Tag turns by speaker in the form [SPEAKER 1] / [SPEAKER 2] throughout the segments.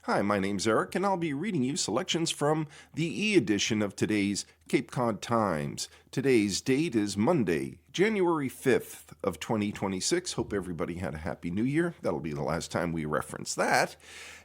[SPEAKER 1] Hi, my name's Eric, and I'll be reading you selections from the e-edition of today's Cape Cod Times. Today's date is Monday, January 5th of 2026. Hope everybody had a happy new year. That'll be the last time we reference that.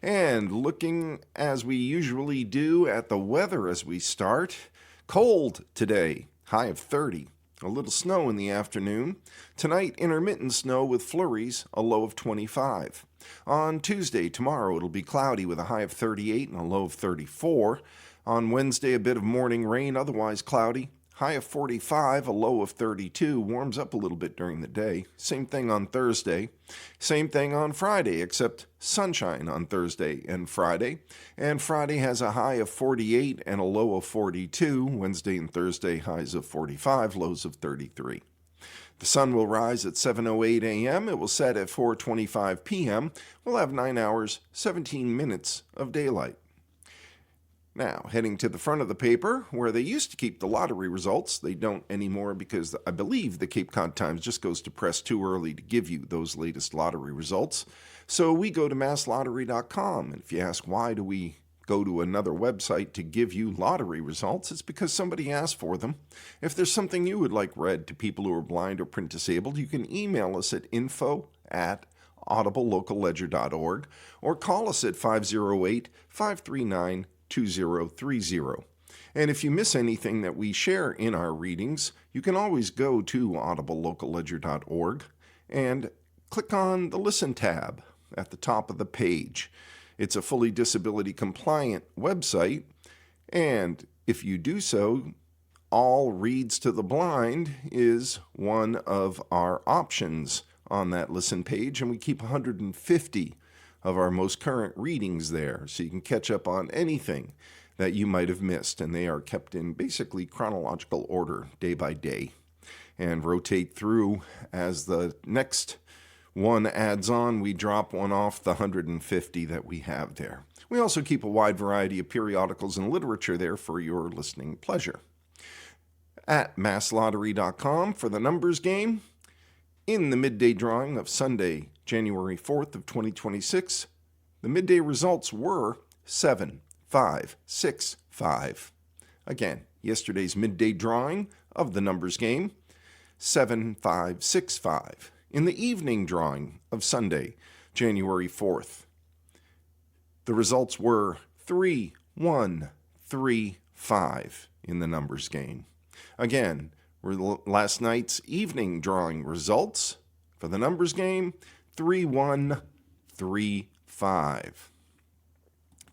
[SPEAKER 1] And looking, as we usually do, at the weather as we start. Cold today, high of 30. A little snow in the afternoon. Tonight, intermittent snow with flurries, a low of 25. On Tuesday, tomorrow, it'll be cloudy with a high of 38 and a low of 34. On Wednesday, a bit of morning rain, otherwise cloudy. High of 45, a low of 32. Warms up a little bit during the day. Same thing on Thursday. Same thing on Friday, except sunshine on Thursday and Friday. And Friday has a high of 48 and a low of 42. Wednesday and Thursday, highs of 45, lows of 33. The sun will rise at 7:08 a.m. It will set at 4:25 p.m. We'll have 9 hours, 17 minutes of daylight. Now, heading to the front of the paper, where they used to keep the lottery results. They don't anymore because I believe the Cape Cod Times just goes to press too early to give you those latest lottery results. So we go to masslottery.com. And if you ask why do we go to another website to give you lottery results, it's because somebody asked for them. If there's something you would like read to people who are blind or print disabled, you can email us at info@audiblelocalledger.org or call us at 508-539-2030. And if you miss anything that we share in our readings, you can always go to audiblelocalledger.org and click on the Listen tab at the top of the page. It's a fully disability compliant website, and if you do so, All Reads to the Blind is one of our options on that listen page, and we keep 150 of our most current readings there, so you can catch up on anything that you might have missed, and they are kept in basically chronological order day by day and rotate through as the next one adds on. We drop one off the 150 that we have there. We also keep a wide variety of periodicals and literature there for your listening pleasure. At masslottery.com for the numbers game. In the midday drawing of Sunday, January 4th of 2026, the midday results were 7, 5, 6, 5. Again, yesterday's midday drawing of the numbers game, 7, 5, 6, 5. In the evening drawing of Sunday, January 4th, the results were 3, 1, 3, 5 in the numbers game. Again, last night's evening drawing results for the numbers game, 3135.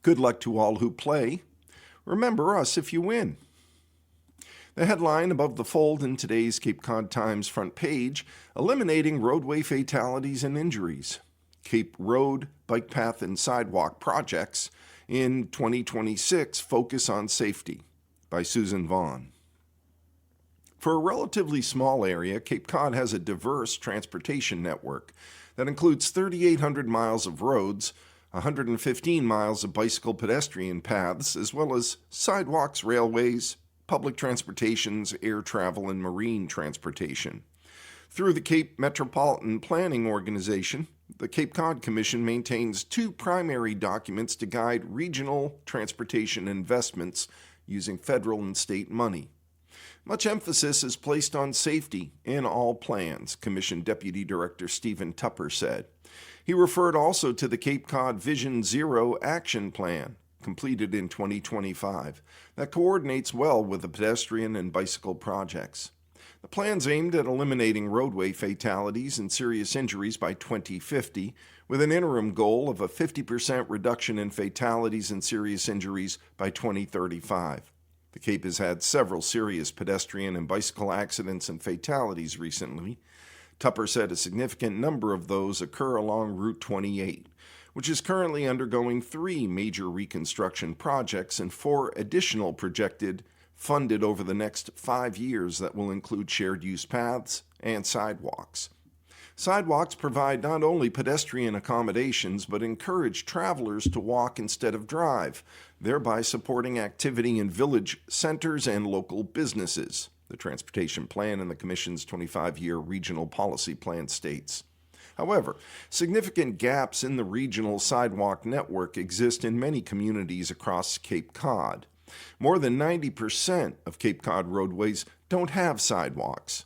[SPEAKER 1] Good luck to all who play. Remember us if you win. The headline above the fold in today's Cape Cod Times front page, eliminating roadway fatalities and injuries. Cape Road, bike path, and sidewalk projects in 2026 focus on safety, by Susan Vaughn. For a relatively small area, Cape Cod has a diverse transportation network that includes 3,800 miles of roads, 115 miles of bicycle pedestrian paths, as well as sidewalks, railways, public transportations, air travel, and marine transportation. Through the Cape Metropolitan Planning Organization, the Cape Cod Commission maintains two primary documents to guide regional transportation investments using federal and state money. Much emphasis is placed on safety in all plans, Commission Deputy Director Stephen Tupper said. He referred also to the Cape Cod Vision Zero Action Plan, completed in 2025, that coordinates well with the pedestrian and bicycle projects. The plan's aimed at eliminating roadway fatalities and serious injuries by 2050, with an interim goal of a 50% reduction in fatalities and serious injuries by 2035. The Cape has had several serious pedestrian and bicycle accidents and fatalities recently. Tupper said a significant number of those occur along Route 28, which is currently undergoing 3 major reconstruction projects and 4 additional projected funded over the next 5 years that will include shared use paths and sidewalks. Sidewalks provide not only pedestrian accommodations, but encourage travelers to walk instead of drive, thereby supporting activity in village centers and local businesses, the Transportation Plan and the Commission's 25-year regional policy plan states. However, significant gaps in the regional sidewalk network exist in many communities across Cape Cod. More than 90% of Cape Cod roadways don't have sidewalks.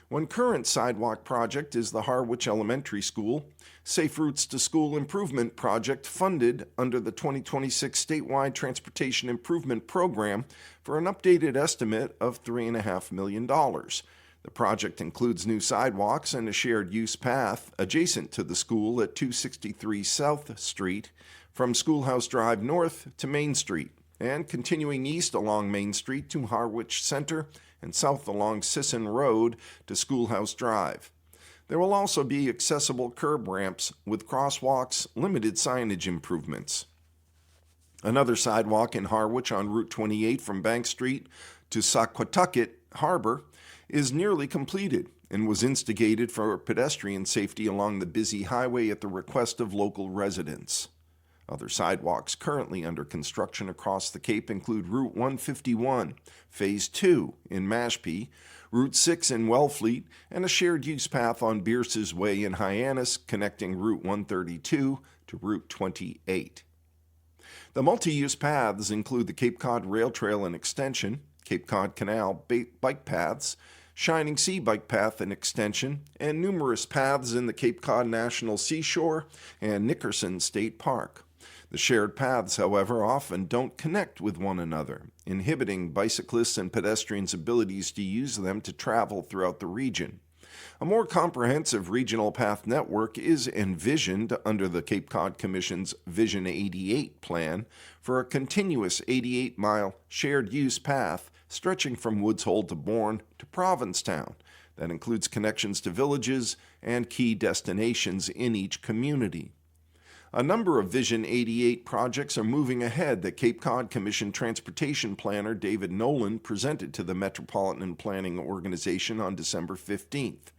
[SPEAKER 1] One current sidewalk project is the Harwich Elementary School Safe Routes to School Improvement Project, funded under the 2026 statewide Transportation Improvement Program for an updated estimate of $3.5 million. The project includes new sidewalks and a shared use path adjacent to the school at 263 South Street from Schoolhouse Drive north to Main Street, and continuing east along Main Street to Harwich Center and south along Sisson Road to Schoolhouse Drive. There will also be accessible curb ramps with crosswalks, limited signage improvements. Another sidewalk in Harwich on Route 28 from Bank Street to Saquatucket Harbor is nearly completed and was instigated for pedestrian safety along the busy highway at the request of local residents. Other sidewalks currently under construction across the Cape include Route 151, Phase 2 in Mashpee, Route 6 in Wellfleet, and a shared-use path on Bierce's Way in Hyannis connecting Route 132 to Route 28. The multi-use paths include the Cape Cod Rail Trail and Extension, Cape Cod Canal bike paths, Shining Sea Bike Path and Extension, and numerous paths in the Cape Cod National Seashore and Nickerson State Park. The shared paths, however, often don't connect with one another, inhibiting bicyclists and pedestrians' abilities to use them to travel throughout the region. A more comprehensive regional path network is envisioned under the Cape Cod Commission's Vision 88 plan for a continuous 88-mile shared-use path stretching from Woods Hole to Bourne to Provincetown that includes connections to villages and key destinations in each community. A number of Vision 88 projects are moving ahead that Cape Cod Commission Transportation Planner David Nolan presented to the Metropolitan Planning Organization on December 15th.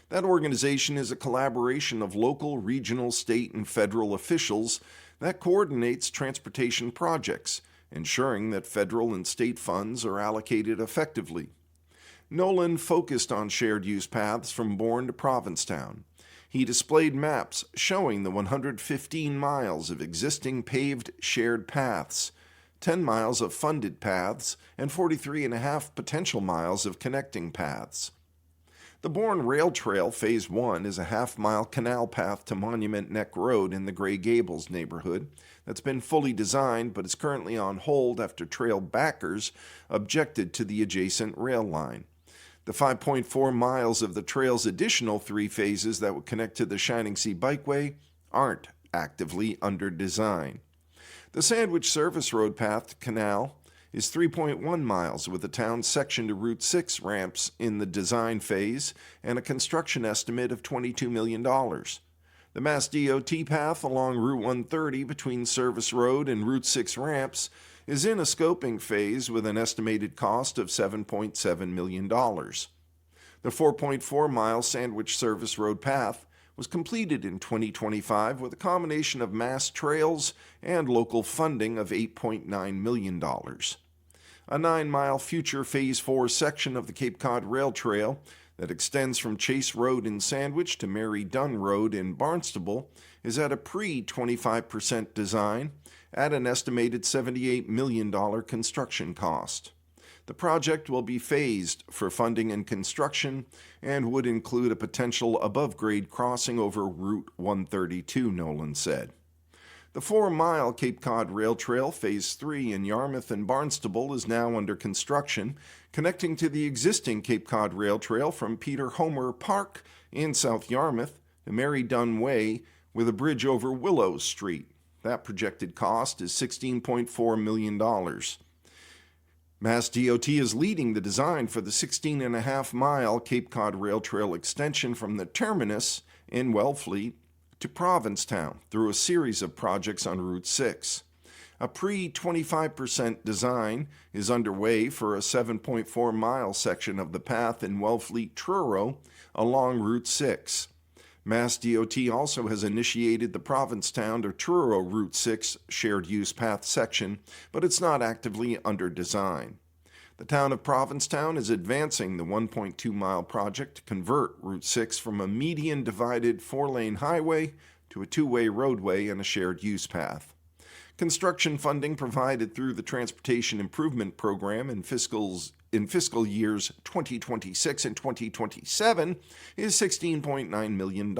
[SPEAKER 1] That organization is a collaboration of local, regional, state, and federal officials that coordinates transportation projects, ensuring that federal and state funds are allocated effectively. Nolan focused on shared-use paths from Bourne to Provincetown. He displayed maps showing the 115 miles of existing paved shared paths, 10 miles of funded paths, and 43.5 potential miles of connecting paths. The Bourne Rail Trail Phase 1 is a half-mile canal path to Monument Neck Road in the Gray Gables neighborhood that's been fully designed but is currently on hold after trail backers objected to the adjacent rail line. The 5.4 miles of the trail's additional 3 phases that would connect to the Shining Sea Bikeway aren't actively under design. The Sandwich Service Road Path to Canal is 3.1 miles with a town section to Route 6 ramps in the design phase and a construction estimate of $22 million. The Mass DOT path along Route 130 between Service Road and Route 6 ramps is in a scoping phase with an estimated cost of $7.7 million. The 4.4-mile Sandwich Service Road path was completed in 2025 with a combination of mass trails and local funding of $8.9 million. A 9-mile future Phase 4 section of the Cape Cod Rail Trail that extends from Chase Road in Sandwich to Mary Dunn Road in Barnstable is at a pre-25% design at an estimated $78 million construction cost. The project will be phased for funding and construction and would include a potential above-grade crossing over Route 132, Nolan said. The 4-mile Cape Cod Rail Trail Phase 3 in Yarmouth and Barnstable is now under construction, connecting to the existing Cape Cod Rail Trail from Peter Homer Park in South Yarmouth to Mary Dunn Way with a bridge over Willow Street. That projected cost is $16.4 million. Mass DOT is leading the design for the 16.5-mile Cape Cod Rail Trail extension from the terminus in Wellfleet to Provincetown through a series of projects on Route 6. A pre-25% design is underway for a 7.4-mile section of the path in Wellfleet-Truro along Route 6. Mass DOT also has initiated the Provincetown to Truro Route 6 shared-use path section, but it's not actively under design. The town of Provincetown is advancing the 1.2-mile project to convert Route 6 from a median-divided 4-lane highway to a 2-way roadway and a shared use path. Construction funding provided through the Transportation Improvement Program in fiscal years 2026 and 2027 is $16.9 million,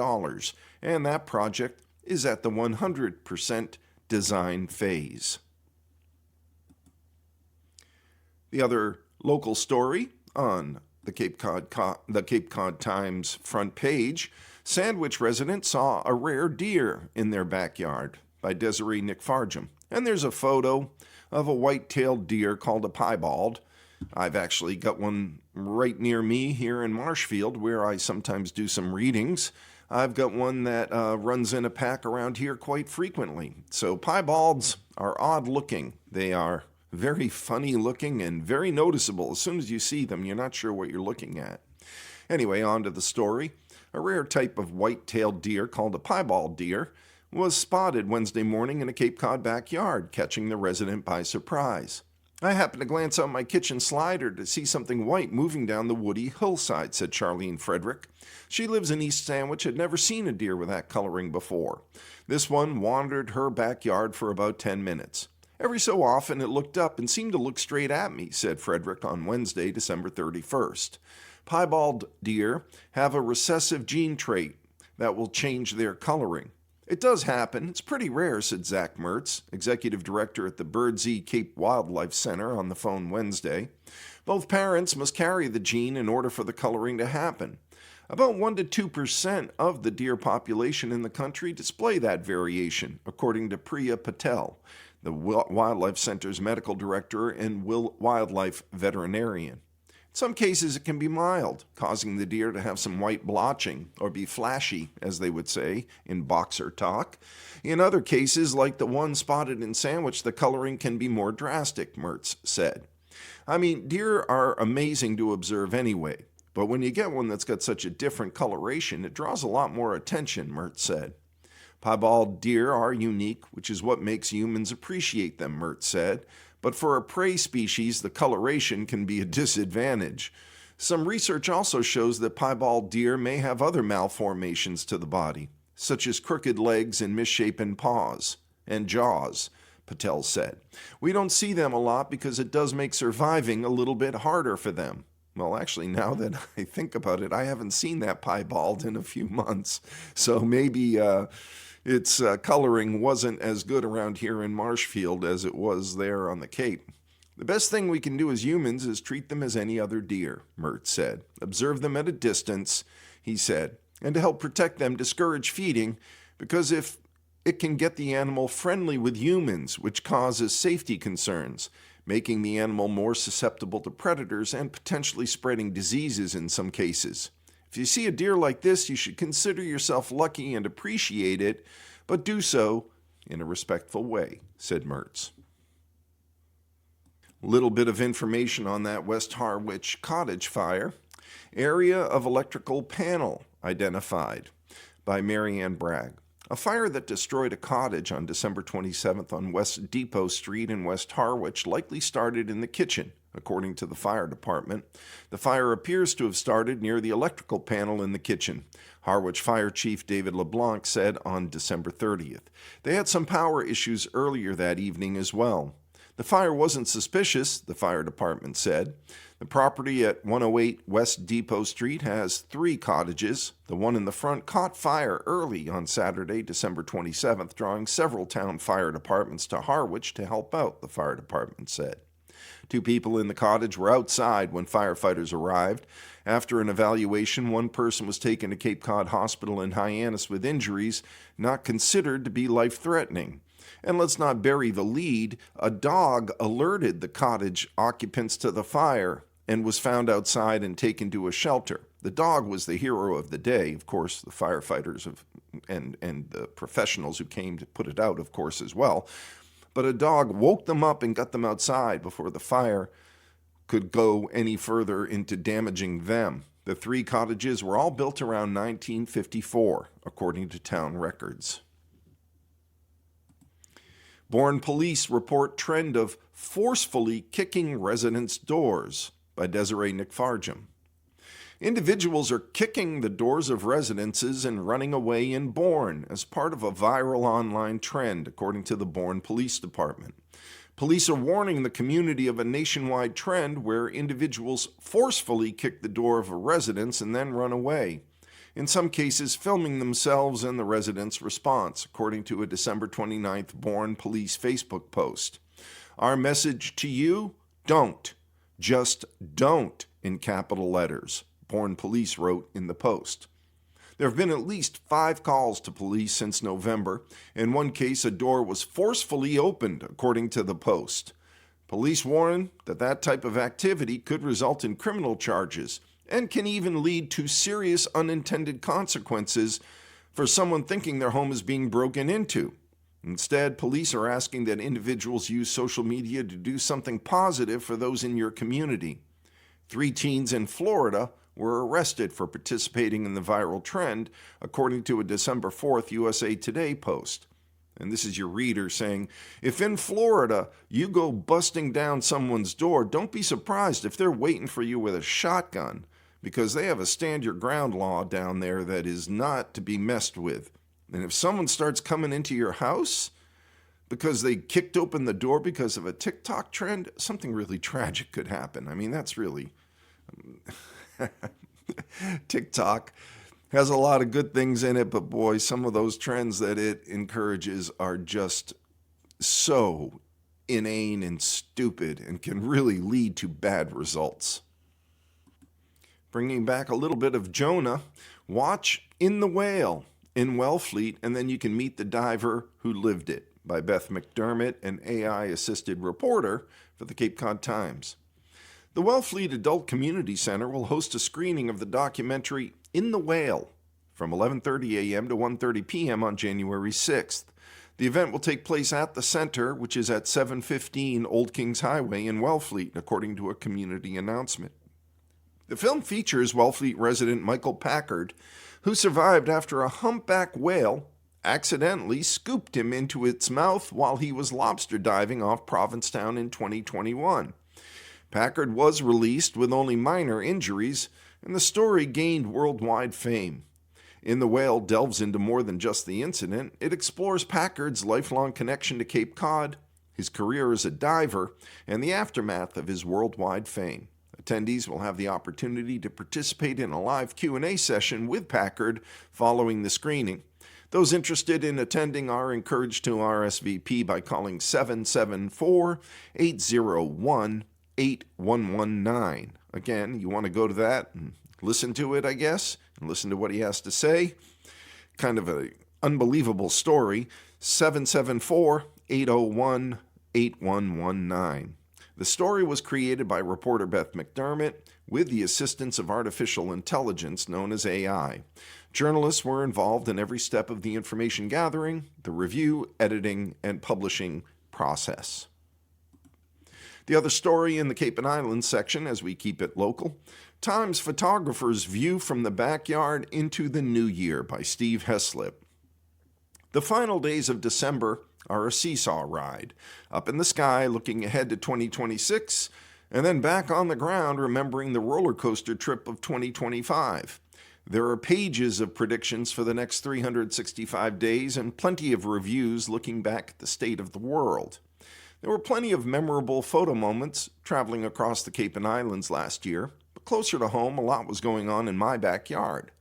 [SPEAKER 1] and that project is at the 100% design phase. The other local story on the Cape Cod Times front page, Sandwich residents saw a rare deer in their backyard, by Desiree Nick-Fargem. And there's a photo of a white-tailed deer called a piebald. I've actually got one right near me here in Marshfield where I sometimes do some readings. I've got one that runs in a pack around here quite frequently. So piebalds are odd looking. They are very funny looking and very noticeable. As soon as you see them, you're not sure what you're looking at. Anyway, on to the story. A rare type of white-tailed deer called a piebald deer was spotted Wednesday morning in a Cape Cod backyard, catching the resident by surprise. I happened to glance out my kitchen slider to see something white moving down the woody hillside, said Charlene Frederick. She lives in East Sandwich, had never seen a deer with that coloring before. This one wandered her backyard for about 10 minutes. Every so often it looked up and seemed to look straight at me, said Frederick on Wednesday, December 31st. Piebald deer have a recessive gene trait that will change their coloring. It does happen. It's pretty rare, said Zach Mertz, executive director at the Birdsea Cape Wildlife Center, on the phone Wednesday. Both parents must carry the gene in order for the coloring to happen. About 1% to 2% of the deer population in the country display that variation, according to Priya Patel, the Wildlife Center's medical director and wildlife veterinarian. In some cases, it can be mild, causing the deer to have some white blotching, or be flashy, as they would say in boxer talk. In other cases, like the one spotted in Sandwich, the coloring can be more drastic, Mertz said. I mean, deer are amazing to observe anyway, but when you get one that's got such a different coloration, it draws a lot more attention, Mertz said. Piebald deer are unique, which is what makes humans appreciate them, Mertz said. But for a prey species, the coloration can be a disadvantage. Some research also shows that piebald deer may have other malformations to the body, such as crooked legs and misshapen paws and jaws, Patel said. We don't see them a lot because it does make surviving a little bit harder for them. Well, actually, now that I think about it, I haven't seen that piebald in a few months. So maybe its coloring wasn't as good around here in Marshfield as it was there on the Cape. The best thing we can do as humans is treat them as any other deer, Mertz said. Observe them at a distance, he said, and to help protect them, discourage feeding, because if it can get the animal friendly with humans, which causes safety concerns, making the animal more susceptible to predators and potentially spreading diseases in some cases. If you see a deer like this, you should consider yourself lucky and appreciate it, but do so in a respectful way, said Mertz. Little bit of information on that West Harwich cottage fire. Area of electrical panel identified by Marianne Bragg. A fire that destroyed a cottage on December 27th on West Depot Street in West Harwich likely started in the kitchen, according to the fire department. The fire appears to have started near the electrical panel in the kitchen, Harwich Fire Chief David LeBlanc said on December 30th. They had some power issues earlier that evening as well. The fire wasn't suspicious, the fire department said. The property at 108 West Depot Street has 3 cottages. The one in the front caught fire early on Saturday, December 27th, drawing several town fire departments to Harwich to help out, the fire department said. 2 people in the cottage were outside when firefighters arrived. After an evaluation, 1 person was taken to Cape Cod Hospital in Hyannis with injuries not considered to be life-threatening. And let's not bury the lead. A dog alerted the cottage occupants to the fire and was found outside and taken to a shelter. The dog was the hero of the day, of course, the firefighters and the professionals who came to put it out, of course, as well. But a dog woke them up and got them outside before the fire could go any further into damaging them. The 3 cottages were all built around 1954, according to town records. Bourne police report trend of forcefully kicking residents' doors by Desiree Nick-Farjum. Individuals are kicking the doors of residences and running away in Bourne as part of a viral online trend, according to the Bourne Police Department. Police are warning the community of a nationwide trend where individuals forcefully kick the door of a residence and then run away, in some cases filming themselves and the residents' response, according to a December 29th Bourne Police Facebook post. Our message to you, don't. Just don't, in capital letters, Bourne Police wrote in the post. There have been at least 5 calls to police since November. In one case, a door was forcefully opened, according to the post. Police warn that that type of activity could result in criminal charges and can even lead to serious unintended consequences for someone thinking their home is being broken into. Instead, police are asking that individuals use social media to do something positive for those in your community. 3 teens in Florida were arrested for participating in the viral trend, according to a December 4th USA Today post. And this is your reader saying, if in Florida you go busting down someone's door, don't be surprised if they're waiting for you with a shotgun, because they have a stand your ground law down there that is not to be messed with. And if someone starts coming into your house because they kicked open the door because of a TikTok trend, something really tragic could happen. I mean, that's really... TikTok has a lot of good things in it, but boy, some of those trends that it encourages are just so inane and stupid and can really lead to bad results. Bringing back a little bit of Jonah, watch In the Whale in Wellfleet, and then you can meet the diver who lived it, by Beth McDermott, an AI-assisted reporter for the Cape Cod Times. The Wellfleet Adult Community Center will host a screening of the documentary In the Whale from 11:30 a.m. to 1:30 p.m. on January 6th. The event will take place at the center, which is at 715 Old Kings Highway in Wellfleet, according to a community announcement. The film features Wellfleet resident Michael Packard, who survived after a humpback whale accidentally scooped him into its mouth while he was lobster diving off Provincetown in 2021. Packard was released with only minor injuries, and the story gained worldwide fame. In the Whale delves into more than just the incident. It explores Packard's lifelong connection to Cape Cod, his career as a diver, and the aftermath of his worldwide fame. Attendees will have the opportunity to participate in a live Q&A session with Packard following the screening. Those interested in attending are encouraged to RSVP by calling 774-801-8119. Again, you want to go to that and listen to it, I guess, and listen to what he has to say. Kind of an unbelievable story. 774-801-8119. The story was created by reporter Beth McDermott with the assistance of artificial intelligence known as AI. Journalists were involved in every step of the information gathering, the review, editing, and publishing process. The other story in the Cape and Islands section, as we keep it local, Times Photographer's View from the Backyard into the New Year by Steve Heslip. The final days of December are a seesaw ride, up in the sky looking ahead to 2026, and then back on the ground remembering the roller coaster trip of 2025. There are pages of predictions for the next 365 days and plenty of reviews looking back at the state of the world. There were plenty of memorable photo moments traveling across the Cape and Islands last year, but closer to home, a lot was going on in my backyard.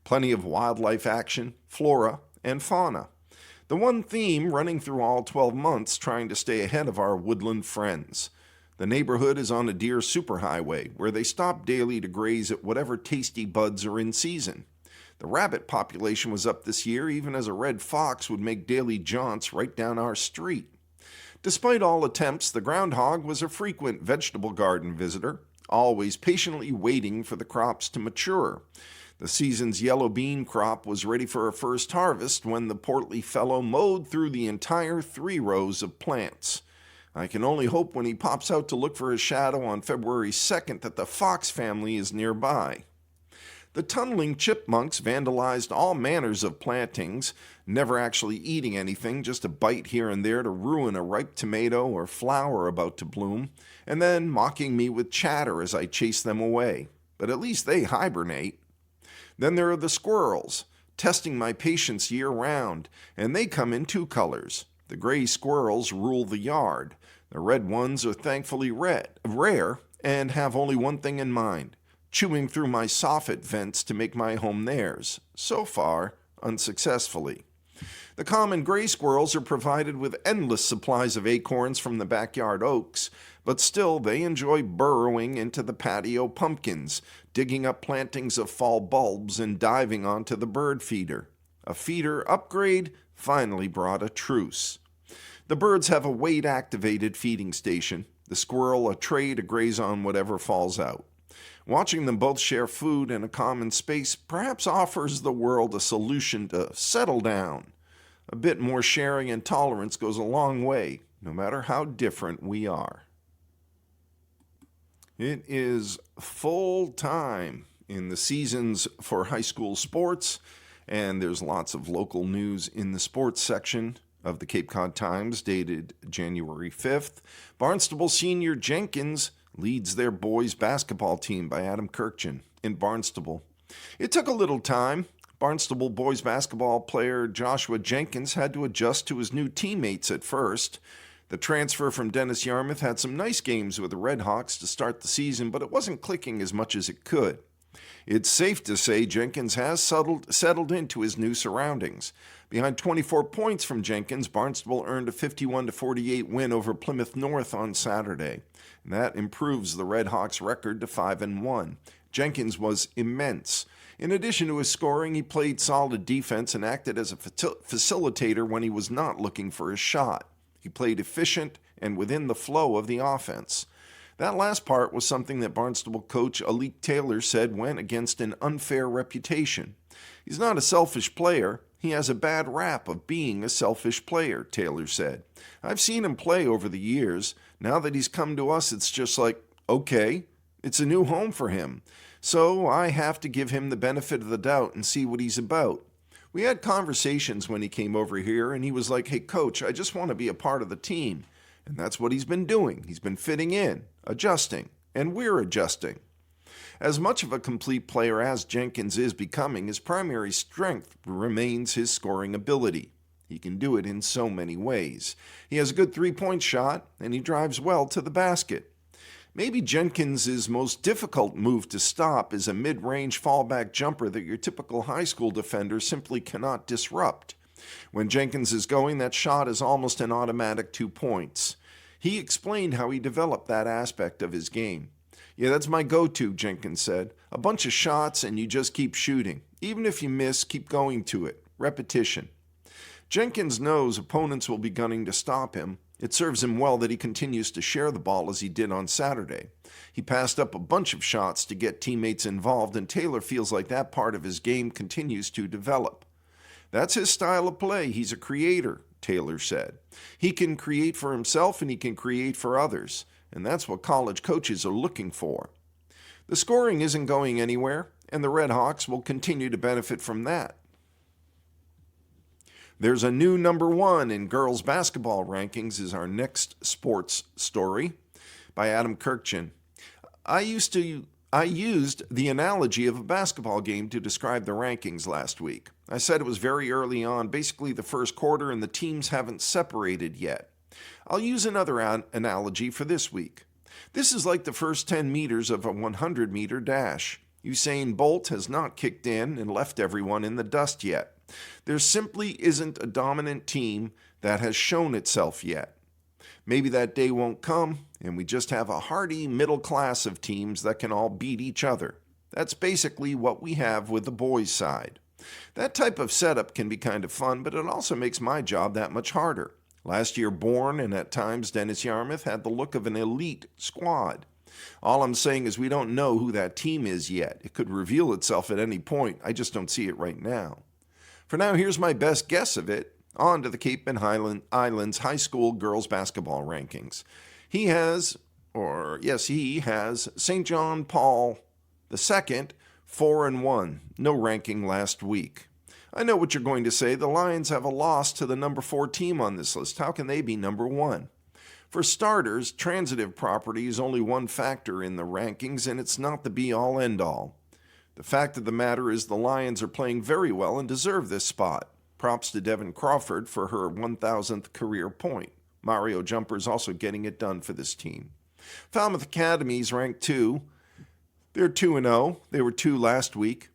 [SPEAKER 1] Plenty of wildlife action, flora, and fauna. The one theme running through all 12 months trying to stay ahead of our woodland friends. The neighborhood is on a deer superhighway where they stop daily to graze at whatever tasty buds are in season. The rabbit population was up this year even as a red fox would make daily jaunts right down our street. Despite all attempts, the groundhog was a frequent vegetable garden visitor, always patiently waiting for the crops to mature. The season's yellow bean crop was ready for a first harvest when the portly fellow mowed through the entire 3 rows of plants. I can only hope when he pops out to look for his shadow on February 2nd that the fox family is nearby. The tunneling chipmunks vandalized all manners of plantings, never actually eating anything, just a bite here and there to ruin a ripe tomato or flower about to bloom, and then mocking me with chatter as I chase them away. But at least they hibernate. Then there are the squirrels, testing my patience year-round, and they come in two colors. The gray squirrels rule the yard. The red ones are thankfully rare and have only one thing in mind: chewing through my soffit vents to make my home theirs, so far unsuccessfully. The common gray squirrels are provided with endless supplies of acorns from the backyard oaks, but still they enjoy burrowing into the patio pumpkins, digging up plantings of fall bulbs and diving onto the bird feeder. A feeder upgrade finally brought a truce. The birds have a weight-activated feeding station, the squirrel a tray to graze on whatever falls out. Watching them both share food in a common space perhaps offers the world a solution to settle down. A bit more sharing and tolerance goes a long way, no matter how different we are. It is full time in the seasons for high school sports, and there's lots of local news in the sports section of the Cape Cod Times, dated January 5th. Barnstable senior Jenkins leads their boys basketball team by Adam Kirkjian in Barnstable. It took a little time. Barnstable boys basketball player Joshua Jenkins had to adjust to his new teammates at first. The transfer from Dennis Yarmouth had some nice games with the Red Hawks to start the season, but it wasn't clicking as much as it could. It's safe to say Jenkins has settled into his new surroundings. Behind 24 points from Jenkins, Barnstable earned a 51-48 win over Plymouth North on Saturday. And that improves the Red Hawks' record to 5-1. Jenkins was immense. In addition to his scoring, he played solid defense and acted as a facilitator when he was not looking for a shot. He played efficient and within the flow of the offense. That last part was something that Barnstable coach Alik Taylor said went against an unfair reputation. He's not a selfish player. He has a bad rap of being a selfish player, Taylor said. I've seen him play over the years. Now that he's come to us, it's just like, okay, it's a new home for him. So I have to give him the benefit of the doubt and see what he's about. We had conversations when he came over here, and he was like, hey, coach, I just want to be a part of the team. And that's what he's been doing. He's been fitting in, adjusting, and we're adjusting. As much of a complete player as Jenkins is becoming, his primary strength remains his scoring ability. He can do it in so many ways. He has a good three-point shot, and he drives well to the basket. Maybe Jenkins' most difficult move to stop is a mid-range fallback jumper that your typical high school defender simply cannot disrupt. When Jenkins is going, that shot is almost an automatic 2 points. He explained how he developed that aspect of his game. Yeah, that's my go-to, Jenkins said. A bunch of shots and you just keep shooting. Even if you miss, keep going to it. Repetition. Jenkins knows opponents will be gunning to stop him. It serves him well that he continues to share the ball as he did on Saturday. He passed up a bunch of shots to get teammates involved, and Taylor feels like that part of his game continues to develop. That's his style of play. He's a creator, Taylor said. He can create for himself and he can create for others, and that's what college coaches are looking for. The scoring isn't going anywhere, and the Red Hawks will continue to benefit from that. There's a new number one in girls basketball rankings is our next sports story by Adam Kirkjian. I used the analogy of a basketball game to describe the rankings last week. I said it was very early on, basically the first quarter, and the teams haven't separated yet. I'll use another analogy for this week. This is like the first 10 meters of a 100-meter dash. Usain Bolt has not kicked in and left everyone in the dust yet. There simply isn't a dominant team that has shown itself yet. Maybe that day won't come, and we just have a hardy middle class of teams that can all beat each other. That's basically what we have with the boys' side. That type of setup can be kind of fun, but it also makes my job that much harder. Last year, Bourne and at times Dennis Yarmouth had the look of an elite squad. All I'm saying is we don't know who that team is yet. It could reveal itself at any point. I just don't see it right now. For now, here's my best guess of it. On to the Cape and Islands high school girls basketball rankings. He has St. John Paul II 4-1, no ranking last week. I know what you're going to say. The Lions have a loss to the number 4 team on this list. How can they be number 1? For starters, transitive property is only one factor in the rankings, and it's not the be-all, end-all. The fact of the matter is the Lions are playing very well and deserve this spot. Props to Devin Crawford for her 1,000th career point. Mario Jumper is also getting it done for this team. Falmouth Academy is ranked 2. They're 2-0. They were 2 last week.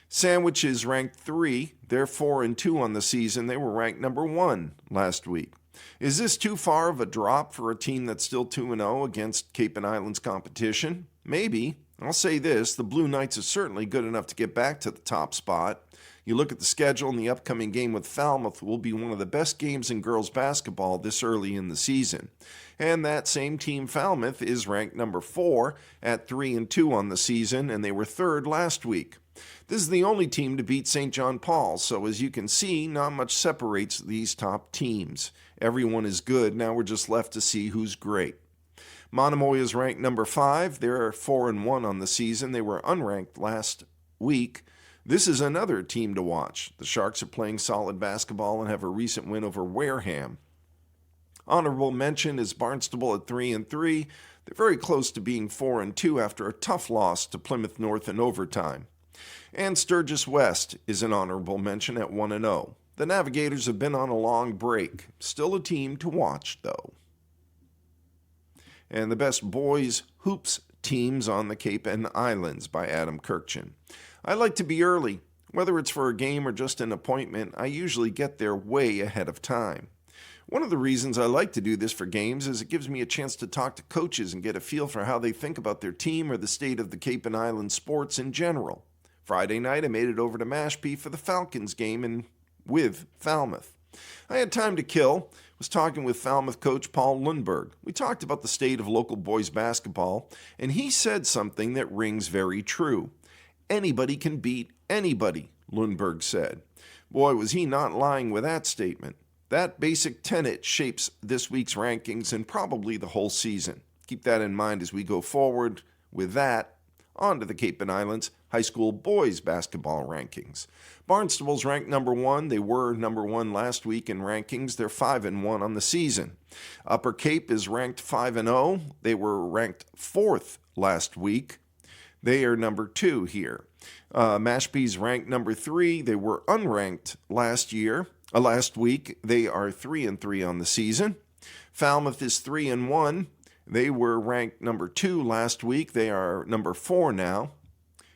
[SPEAKER 1] Sandwich is ranked 3. They're 4-2 on the season. They were ranked number 1 last week. Is this too far of a drop for a team that's still 2-0 against Cape and Islands competition? Maybe. I'll say this, the Blue Knights are certainly good enough to get back to the top spot. You look at the schedule, and the upcoming game with Falmouth will be one of the best games in girls basketball this early in the season. And that same team, Falmouth, is ranked number 4 at 3-2 on the season, and they were 3rd last week. This is the only team to beat St. John Paul, so as you can see, not much separates these top teams. Everyone is good, now we're just left to see who's great. Monomoy is ranked number 5. They're 4-1 on the season. They were unranked last week. This is another team to watch. The Sharks are playing solid basketball and have a recent win over Wareham. Honorable mention is Barnstable at 3-3. They're very close to being 4-2 after a tough loss to Plymouth North in overtime. And Sturgis West is an honorable mention at 1-0. The Navigators have been on a long break. Still a team to watch, though. And the best boys hoops teams on the Cape and Islands by Adam Kirkchin. I like to be early. Whether it's for a game or just an appointment, I usually get there way ahead of time. One of the reasons I like to do this for games is it gives me a chance to talk to coaches and get a feel for how they think about their team or the state of the Cape and Islands sports in general. Friday night, I made it over to Mashpee for the Falcons game with Falmouth. I had time to kill. Was talking with Falmouth coach Paul Lundberg. We talked about the state of local boys basketball, and he said something that rings very true. Anybody can beat anybody, Lundberg said. Boy, was he not lying with that statement. That basic tenet shapes this week's rankings and probably the whole season. Keep that in mind as we go forward with that. On to the Cape and Islands high school boys basketball rankings. Barnstable's ranked number 1. They were number 1 last week in rankings. They're 5-1 on the season. Upper Cape is ranked 5-0. They were ranked 4th last week. They are number 2 here. Mashpee's ranked number 3. They were unranked last week. They are 3-3 on the season. Falmouth is 3-1. They were ranked number 2 last week. They are number 4 now.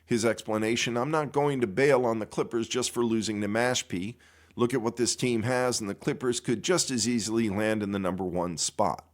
[SPEAKER 1] His explanation, I'm not going to bail on the Clippers just for losing to Mashpee. Look at what this team has, and the Clippers could just as easily land in the number 1 spot.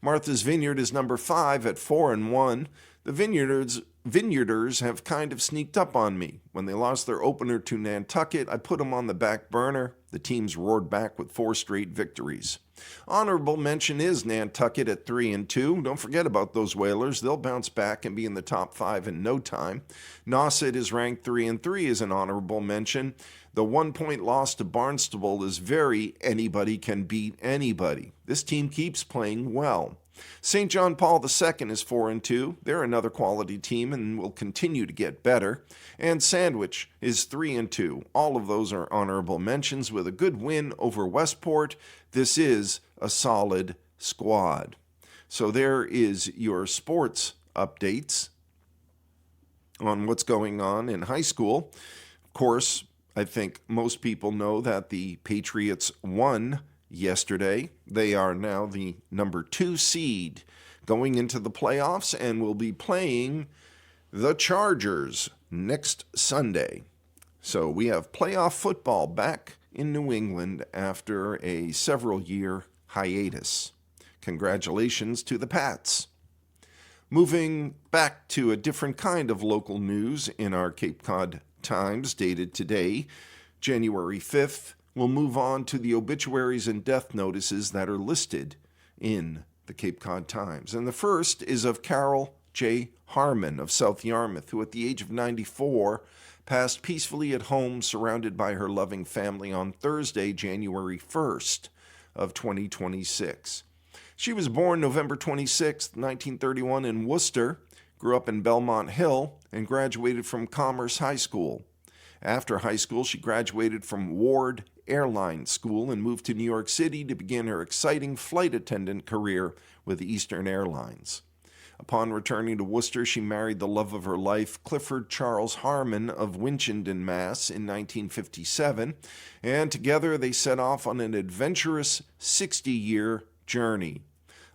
[SPEAKER 1] Martha's Vineyard is number 5 at 4-1. The Vineyarders have kind of sneaked up on me. When they lost their opener to Nantucket, I put them on the back burner. The teams roared back with 4 straight victories. Honorable mention is Nantucket at 3-2. Don't forget about those Whalers. They'll bounce back and be in the top 5 in no time. Nauset is ranked 3-3 as an honorable mention. The 1-point loss to Barnstable is very anybody can beat anybody. This team keeps playing well. St. John Paul II is 4-2. They're another quality team and will continue to get better. And Sandwich is 3-2. All of those are honorable mentions with a good win over Westport. This is a solid squad. So there is your sports updates on what's going on in high school. Of course, I think most people know that the Patriots won yesterday. They are now the number 2 seed going into the playoffs and will be playing the Chargers next Sunday. So we have playoff football back in New England after a several-year hiatus. Congratulations to the Pats. Moving back to a different kind of local news in our Cape Cod Times dated today, January 5th, we'll move on to the obituaries and death notices that are listed in the Cape Cod Times. And the first is of Carol J. Harmon of South Yarmouth, who at the age of 94 passed peacefully at home surrounded by her loving family on Thursday, January 1st of 2026. She was born November 26, 1931 in Worcester, grew up in Belmont Hill, and graduated from Commerce High School. After high school, she graduated from Ward Airline School and moved to New York City to begin her exciting flight attendant career with Eastern Airlines. Upon returning to Worcester, she married the love of her life, Clifford Charles Harmon of Winchendon, Mass. In 1957, and together they set off on an adventurous 60-year journey.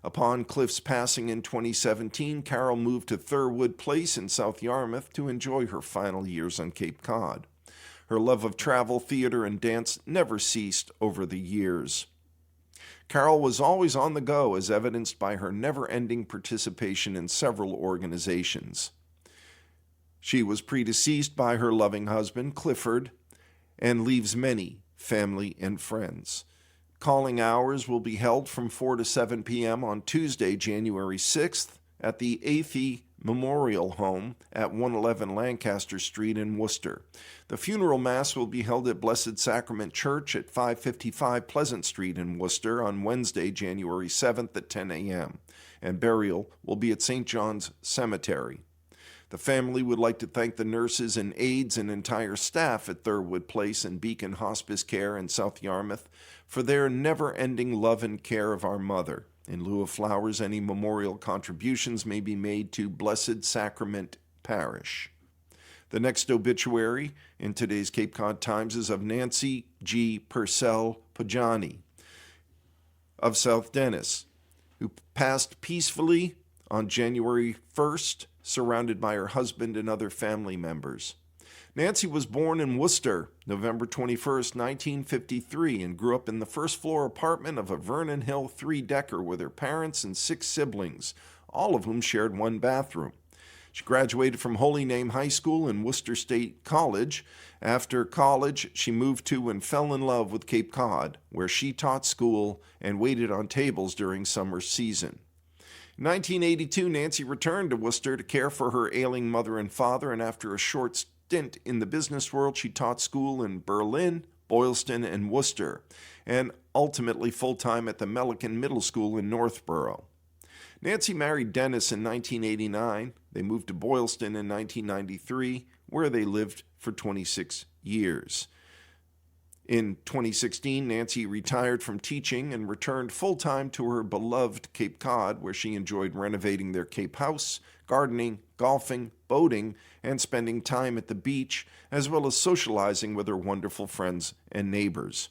[SPEAKER 1] Upon Cliff's passing in 2017, Carol moved to Thurwood Place in South Yarmouth to enjoy her final years on Cape Cod. Her love of travel, theater, and dance never ceased over the years. Carol was always on the go, as evidenced by her never-ending participation in several organizations. She was predeceased by her loving husband, Clifford, and leaves many family and friends. Calling hours will be held from 4 to 7 p.m. on Tuesday, January 6th, at the Athey Memorial Home at 111 Lancaster Street in Worcester. The funeral mass will be held at Blessed Sacrament Church at 555 Pleasant Street in Worcester on Wednesday, January 7th at 10 a.m., and burial will be at St. John's Cemetery. The family would like to thank the nurses and aides and entire staff at Thurwood Place and Beacon Hospice Care in South Yarmouth for their never-ending love and care of our mother. In lieu of flowers, any memorial contributions may be made to Blessed Sacrament Parish. The next obituary in today's Cape Cod Times is of Nancy G. Purcell Pajani of South Dennis, who passed peacefully on January 1st, surrounded by her husband and other family members. Nancy was born in Worcester, November 21st, 1953, and grew up in the first-floor apartment of a Vernon Hill three-decker with her parents and 6 siblings, all of whom shared one bathroom. She graduated from Holy Name High School and Worcester State College. After college, she moved to and fell in love with Cape Cod, where she taught school and waited on tables during summer season. In 1982, Nancy returned to Worcester to care for her ailing mother and father, and after a short stint in the business world, she taught school in Berlin, Boylston, and Worcester, and ultimately full-time at the Melican Middle School in Northborough. Nancy married Dennis in 1989. They moved to Boylston in 1993, where they lived for 26 years. In 2016, Nancy retired from teaching and returned full-time to her beloved Cape Cod, where she enjoyed renovating their Cape house, gardening, golfing, boating, and spending time at the beach, as well as socializing with her wonderful friends and neighbors.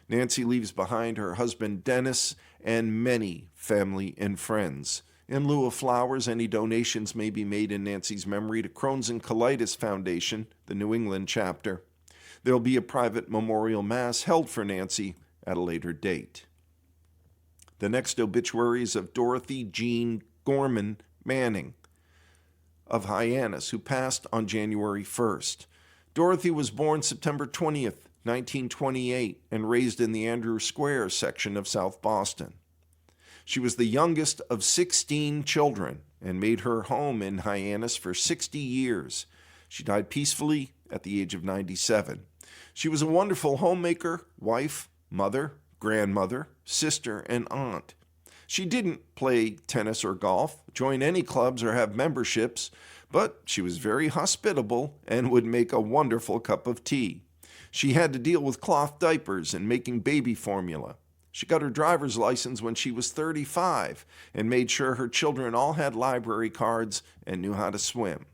[SPEAKER 1] Nancy leaves behind her husband Dennis and many family and friends. In lieu of flowers, any donations may be made in Nancy's memory to Crohn's and Colitis Foundation, the New England chapter. There will be a private memorial mass held for Nancy at a later date. The next obituary is of Dorothy Jean Gorman Manning of Hyannis, who passed on January 1st. Dorothy was born September 20th, 1928, and raised in the Andrew Square section of South Boston. She was the youngest of 16 children and made her home in Hyannis for 60 years. She died peacefully at the age of 97. She was a wonderful homemaker, wife, mother, grandmother, sister, and aunt. She didn't play tennis or golf, join any clubs, or have memberships, but she was very hospitable and would make a wonderful cup of tea. She had to deal with cloth diapers and making baby formula. She got her driver's license when she was 35 and made sure her children all had library cards and knew how to swim.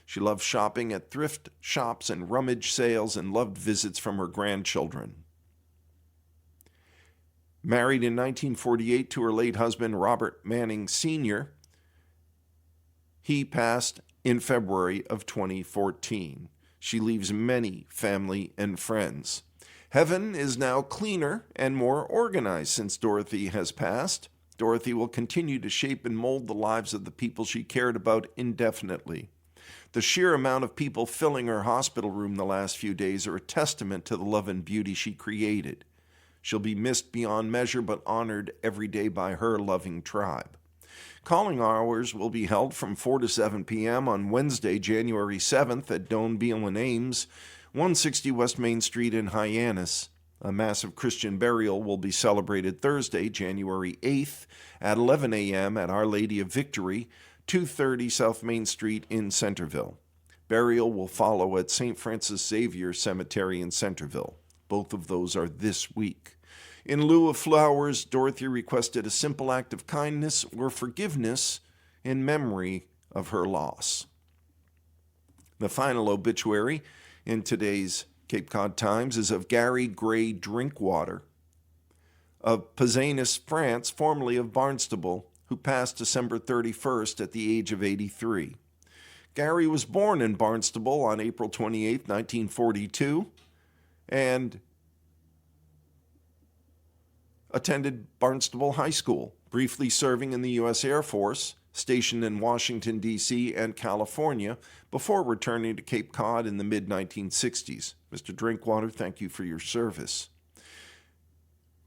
[SPEAKER 1] She loved shopping at thrift shops and rummage sales and loved visits from her grandchildren. Married in 1948 to her late husband, Robert Manning Sr., he passed in February of 2014. She leaves many family and friends. Heaven is now cleaner and more organized since Dorothy has passed. Dorothy will continue to shape and mold the lives of the people she cared about indefinitely. The sheer amount of people filling her hospital room the last few days are a testament to the love and beauty she created. She'll be missed beyond measure, but honored every day by her loving tribe. Calling hours will be held from 4 to 7 p.m. on Wednesday, January 7th at Doan Beal and Ames, 160 West Main Street in Hyannis. A massive Christian burial will be celebrated Thursday, January 8th at 11 a.m. at Our Lady of Victory, 230 South Main Street in Centerville. Burial will follow at St. Francis Xavier Cemetery in Centerville. Both of those are this week. In lieu of flowers, Dorothy requested a simple act of kindness or forgiveness in memory of her loss. The final obituary in today's Cape Cod Times is of Gary Gray Drinkwater of Pezenas, France, formerly of Barnstable, who passed December 31st at the age of 83. Gary was born in Barnstable on April 28, 1942, and attended Barnstable High School, briefly serving in the U.S. Air Force, stationed in Washington, D.C. and California, before returning to Cape Cod in the mid-1960s. Mr. Drinkwater, thank you for your service.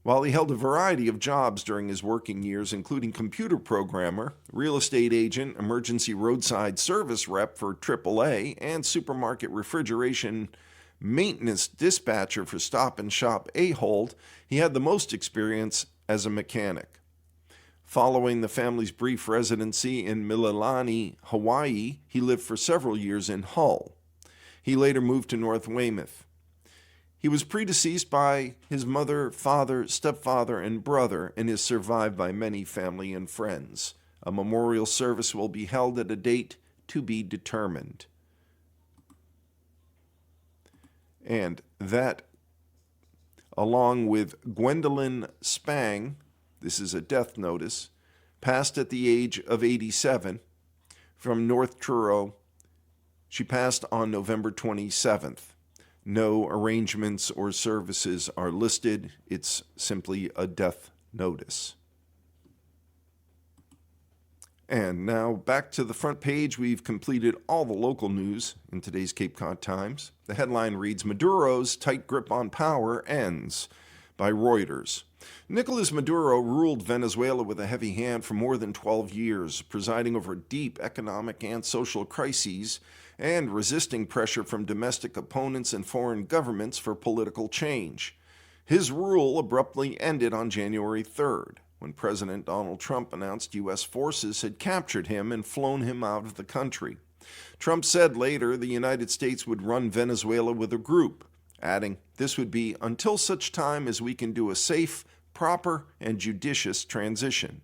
[SPEAKER 1] While he held a variety of jobs during his working years, including computer programmer, real estate agent, emergency roadside service rep for AAA, and supermarket refrigeration maintenance dispatcher for Stop and Shop Ahold, he had the most experience as a mechanic. Following the family's brief residency in Mililani, Hawaii, he lived for several years in Hull. He later moved to North Weymouth. He was predeceased by his mother, father, stepfather, and brother, and is survived by many family and friends. A memorial service will be held at a date to be determined. And that, along with Gwendolyn Spang, this is a death notice, passed at the age of 87 from North Truro. She passed on November 27th. No arrangements or services are listed. It's simply a death notice. And now back to the front page. We've completed all the local news in today's Cape Cod Times. The headline reads, Maduro's tight grip on power ends, by Reuters. Nicolas Maduro ruled Venezuela with a heavy hand for more than 12 years, presiding over deep economic and social crises and resisting pressure from domestic opponents and foreign governments for political change. His rule abruptly ended on January 3rd, when President Donald Trump announced U.S. forces had captured him and flown him out of the country. Trump said later the United States would run Venezuela with a group, adding, this would be until such time as we can do a safe, proper, and judicious transition.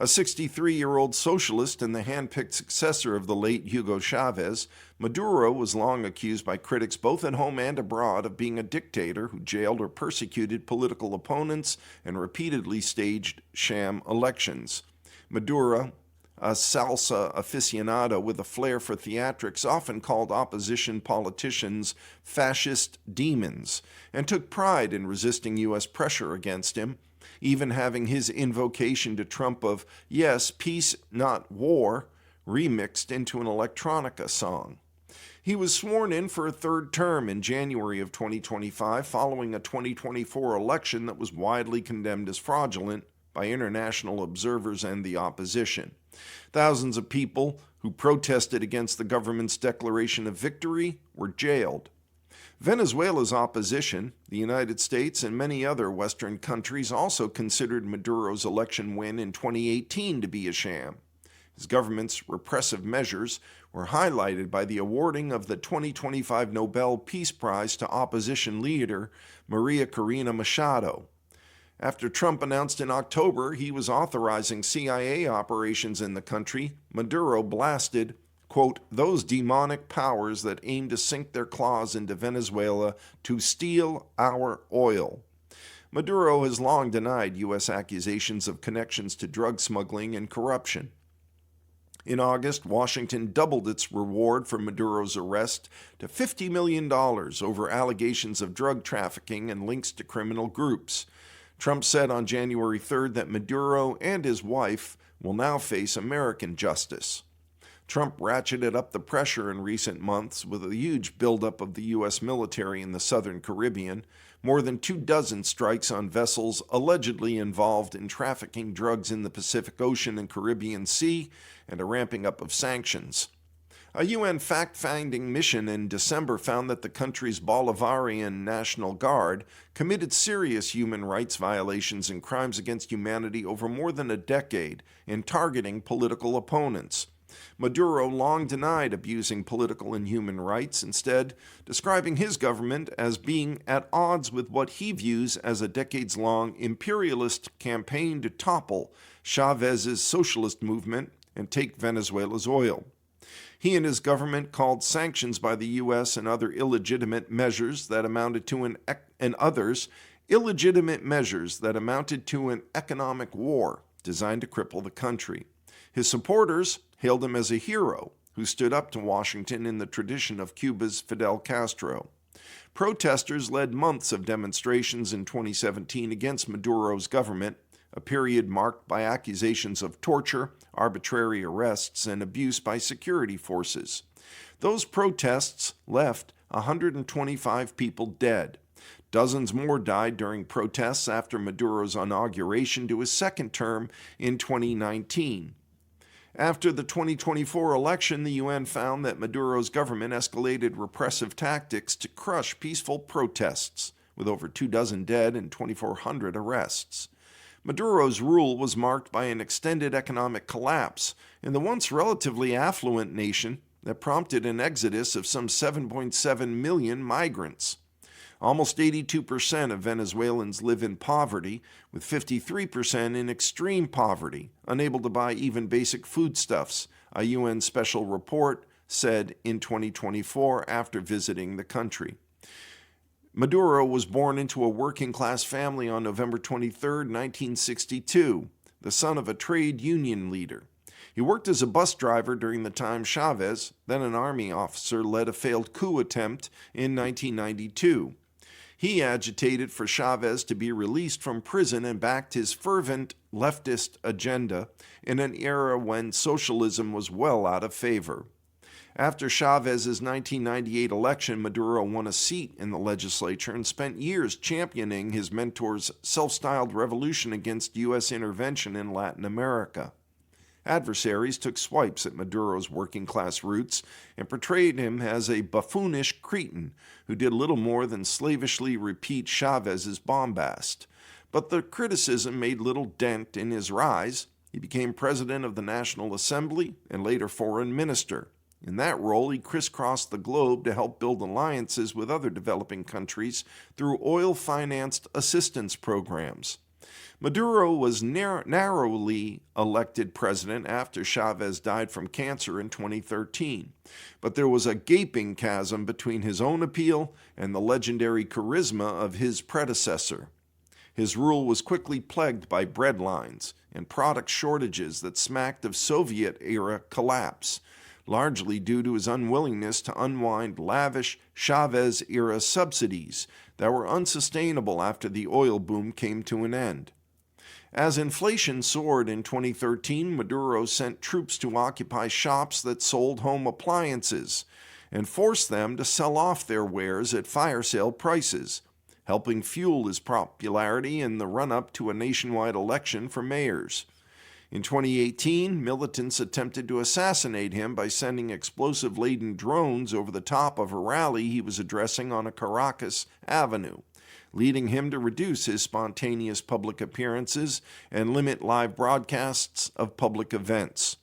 [SPEAKER 1] A 63-year-old socialist and the hand-picked successor of the late Hugo Chavez, Maduro was long accused by critics both at home and abroad of being a dictator who jailed or persecuted political opponents and repeatedly staged sham elections. Maduro, a salsa aficionado with a flair for theatrics, often called opposition politicians fascist demons, and took pride in resisting U.S. pressure against him, even having his invocation to Trump of, yes, peace, not war, remixed into an electronica song. He was sworn in for a third term in January of 2025, following a 2024 election that was widely condemned as fraudulent by international observers and the opposition. Thousands of people who protested against the government's declaration of victory were jailed. Venezuela's opposition, the United States, and many other Western countries also considered Maduro's election win in 2018 to be a sham. His government's repressive measures were highlighted by the awarding of the 2025 Nobel Peace Prize to opposition leader Maria Corina Machado. After Trump announced in October he was authorizing CIA operations in the country, Maduro blasted, quote, those demonic powers that aim to sink their claws into Venezuela to steal our oil. Maduro has long denied U.S. accusations of connections to drug smuggling and corruption. In August, Washington doubled its reward for Maduro's arrest to $50 million over allegations of drug trafficking and links to criminal groups. Trump said on January 3rd that Maduro and his wife will now face American justice. Trump ratcheted up the pressure in recent months with a huge buildup of the U.S. military in the southern Caribbean, more than 24 strikes on vessels allegedly involved in trafficking drugs in the Pacific Ocean and Caribbean Sea, and a ramping up of sanctions. A UN fact-finding mission in December found that the country's Bolivarian National Guard committed serious human rights violations and crimes against humanity over more than a decade in targeting political opponents. Maduro long denied abusing political and human rights, instead describing his government as being at odds with what he views as a decades-long imperialist campaign to topple Chávez's socialist movement and take Venezuela's oil. He and his government called sanctions by the U.S. and other illegitimate measures that amounted to an economic war designed to cripple the country. His supporters hailed him as a hero who stood up to Washington in the tradition of Cuba's Fidel Castro. Protesters led months of demonstrations in 2017 against Maduro's government, a period marked by accusations of torture, arbitrary arrests, and abuse by security forces. Those protests left 125 people dead. Dozens more died during protests after Maduro's inauguration to his second term in 2019. After the 2024 election, the UN found that Maduro's government escalated repressive tactics to crush peaceful protests, with over 24 dead and 2,400 arrests. Maduro's rule was marked by an extended economic collapse in the once relatively affluent nation that prompted an exodus of some 7.7 million migrants. Almost 82% of Venezuelans live in poverty, with 53% in extreme poverty, unable to buy even basic foodstuffs, a UN special report said in 2024 after visiting the country. Maduro was born into a working-class family on November 23, 1962, the son of a trade union leader. He worked as a bus driver during the time Chávez, then an army officer, led a failed coup attempt in 1992. He agitated for Chávez to be released from prison and backed his fervent leftist agenda in an era when socialism was well out of favor. After Chávez's 1998 election, Maduro won a seat in the legislature and spent years championing his mentor's self-styled revolution against U.S. intervention in Latin America. Adversaries took swipes at Maduro's working-class roots and portrayed him as a buffoonish cretin who did little more than slavishly repeat Chávez's bombast. But the criticism made little dent in his rise. He became president of the National Assembly and later foreign minister. In that role, he crisscrossed the globe to help build alliances with other developing countries through oil-financed assistance programs. Maduro was narrowly elected president after Chávez died from cancer in 2013, but there was a gaping chasm between his own appeal and the legendary charisma of his predecessor. His rule was quickly plagued by bread lines and product shortages that smacked of Soviet-era collapse, largely due to his unwillingness to unwind lavish Chávez-era subsidies that were unsustainable after the oil boom came to an end. As inflation soared in 2013, Maduro sent troops to occupy shops that sold home appliances and forced them to sell off their wares at fire sale prices, helping fuel his popularity in the run-up to a nationwide election for mayors. In 2018, militants attempted to assassinate him by sending explosive-laden drones over the top of a rally he was addressing on a Caracas avenue, leading him to reduce his spontaneous public appearances and limit live broadcasts of public events.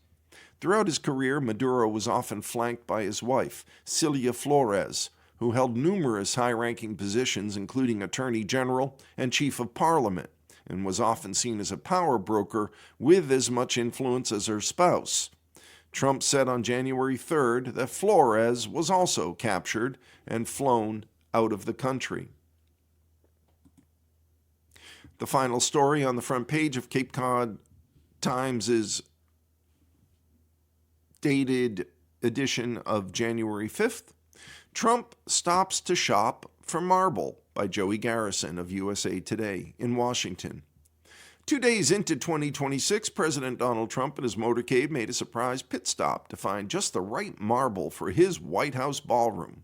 [SPEAKER 1] Throughout his career, Maduro was often flanked by his wife, Cilia Flores, who held numerous high-ranking positions including Attorney General and Chief of Parliament, and was often seen as a power broker with as much influence as her spouse. Trump said on January 3rd that Flores was also captured and flown out of the country. The final story on the front page of Cape Cod Times' dated edition of January 5th. Trump stops to shop for marble, by Joey Garrison of USA Today in Washington. 2 days into 2026, President Donald Trump and his motorcade made a surprise pit stop to find just the right marble for his White House ballroom.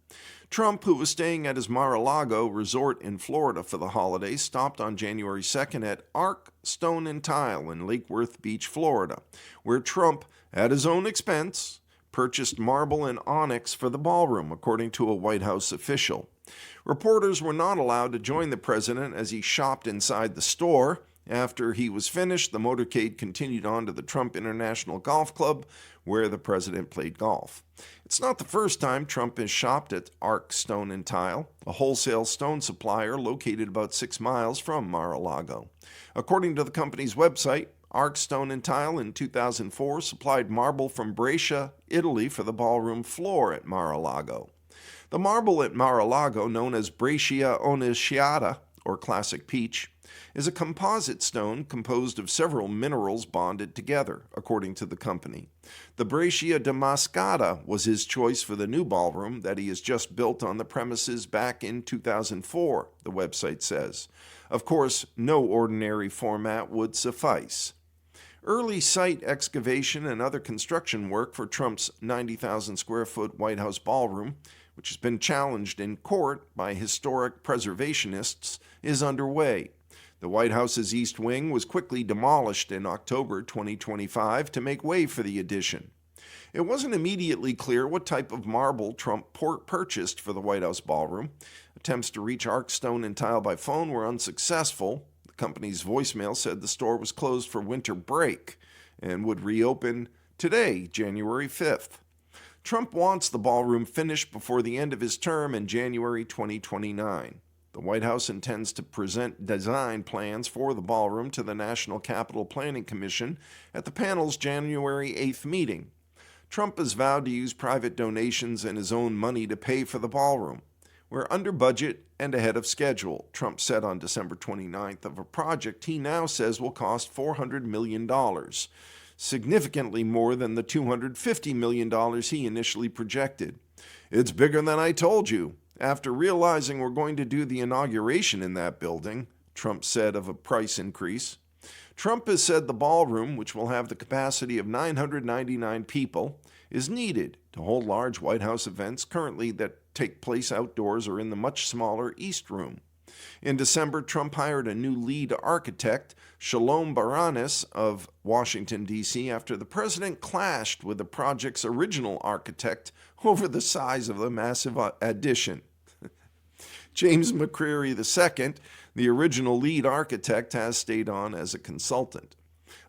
[SPEAKER 1] Trump, who was staying at his Mar-a-Lago resort in Florida for the holidays, stopped on January 2nd at Arc Stone and Tile in Lake Worth Beach, Florida, where Trump, at his own expense, purchased marble and onyx for the ballroom, according to a White House official. Reporters were not allowed to join the president as he shopped inside the store, After he was finished, the motorcade continued on to the Trump International Golf Club, where the president played golf. It's not the first time Trump has shopped at Arc Stone and Tile, a wholesale stone supplier located about 6 miles from Mar-a-Lago. According to the company's website, Arc Stone and Tile in 2004 supplied marble from Brescia, Italy for the ballroom floor at Mar-a-Lago. The marble at Mar-a-Lago, known as Brescia Onnunziata, or Classic Peach, is a composite stone composed of several minerals bonded together, according to the company. The Brescia Damascata was his choice for the new ballroom that he has just built on the premises back in 2004, the website says. Of course, no ordinary format would suffice. Early site excavation and other construction work for Trump's 90,000 square foot White House ballroom, which has been challenged in court by historic preservationists, is underway. The White House's East Wing was quickly demolished in October 2025 to make way for the addition. It wasn't immediately clear what type of marble Trump purchased for the White House ballroom. Attempts to reach Arc Stone and Tile by phone were unsuccessful. The company's voicemail said the store was closed for winter break and would reopen today, January 5th. Trump wants the ballroom finished before the end of his term in January 2029. The White House intends to present design plans for the ballroom to the National Capital Planning Commission at the panel's January 8th meeting. Trump has vowed to use private donations and his own money to pay for the ballroom. We're under budget and ahead of schedule, Trump said on December 29th of a project he now says will cost $400 million, significantly more than the $250 million he initially projected. It's bigger than I told you. After realizing we're going to do the inauguration in that building, Trump said of a price increase. Trump has said the ballroom, which will have the capacity of 999 people, is needed to hold large White House events currently that take place outdoors or in the much smaller East Room. In December, Trump hired a new lead architect, Shalom Baranis of Washington, D.C., after the president clashed with the project's original architect over the size of the massive addition. James McCreary II, the original lead architect, has stayed on as a consultant.